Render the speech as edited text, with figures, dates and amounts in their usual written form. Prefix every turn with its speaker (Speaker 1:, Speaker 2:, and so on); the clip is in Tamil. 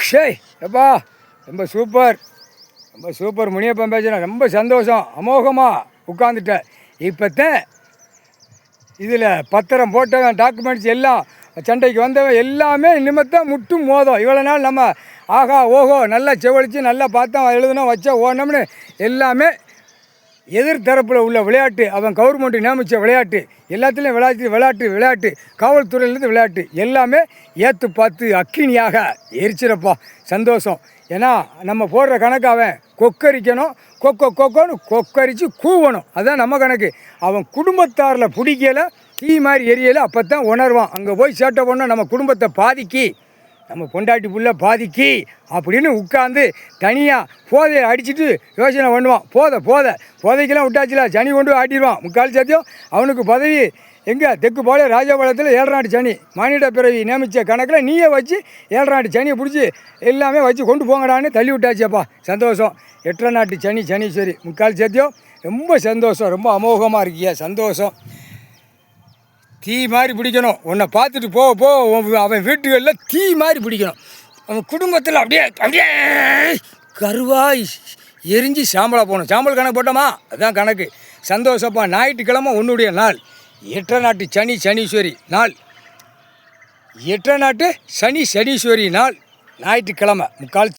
Speaker 1: ஷே எப்பா ரொம்ப சூப்பர், ரொம்ப சூப்பர். முனியப்பன் பேசுகிறேன். ரொம்ப சந்தோஷம். அமோகமாக உட்காந்துட்டேன். இப்போத்தான் இதில் பத்திரம் போட்டவன் டாக்குமெண்ட்ஸ் எல்லாம் சண்டைக்கு வந்தவன் எல்லாமே நிமித்தம் முட்டும் மோதும். இவ்வளோ நாள் நம்ம ஆகா ஓஹோ நல்லா செவழித்து நல்லா பார்த்தோம் எழுதணும் வச்சா ஓடணும்னு எல்லாமே எதிர்த்தரப்பில் உள்ள விளையாட்டு, அவன் கவர்மெண்ட்டு நியமித்த விளையாட்டு, எல்லாத்துலேயும் விளையாட்டு காவல்துறையிலேருந்து விளையாட்டு எல்லாமே ஏற்று பார்த்து அக்கினியாக எரிச்சிடப்பா. சந்தோஷம். ஏன்னா நம்ம போடுற கணக்கு அவன் கொக்கரிக்கணும், கொக்கோன்னு கொக்கரித்து கூவணும். அதுதான் நம்ம கணக்கு. அவன் குடும்பத்தாரில் பிடிக்கலை, தீ மாதிரி எரியலை. அப்போ தான் உணர்வான். அங்கே போய் சேட்டை பண்ணால் நம்ம குடும்பத்தை பாதிக்கி, நம்ம பொண்டாட்டி புள்ள பாதிக்கி அப்படின்னு உட்காந்து தனியாக போதையை அடிச்சுட்டு யோசனை பண்ணுவான். போதைக்கெல்லாம் விட்டாச்சுல சனி கொண்டு ஆட்டிடுவான். முக்கால் சத்தியம் அவனுக்கு பதவி எங்கே தெக்குப்பாளையம் ராஜபாளையத்தில் 7 நாட்டு சனி மானிட பிறவி நியமித்த கணக்கில் நீயே வச்சு 7 நாட்டு சனியை பிடிச்சி எல்லாமே வச்சு கொண்டு போங்கடான்னு தள்ளி விட்டாச்சப்பா. சந்தோஷம். 8 நாட்டு சனி சனீஸ்வரி முக்கால் சத்தியம். ரொம்ப சந்தோஷம். ரொம்ப அமோகமாக இருக்கியா. சந்தோஷம். தீ மாதிரி பிடிக்கணும். உன்னை பார்த்துட்டு போ அவன் வீட்டுகளில் தீ மாதிரி பிடிக்கணும். அவன் குடும்பத்தில் அப்படியே கருவாய் எரிஞ்சு சாம்பலாக போகணும். சாம்பல் கணக்கு போட்டோமா அதுதான் கணக்கு. சந்தோஷப்பா. ஞாயிற்றுக்கிழமை உன்னுடைய நாள். 8 நாட்டு சனி சனீஸ்வரி நாள். 8 நாட்டு சனி சனீஸ்வரி நாள் ஞாயிற்றுக்கிழமை முக்கால்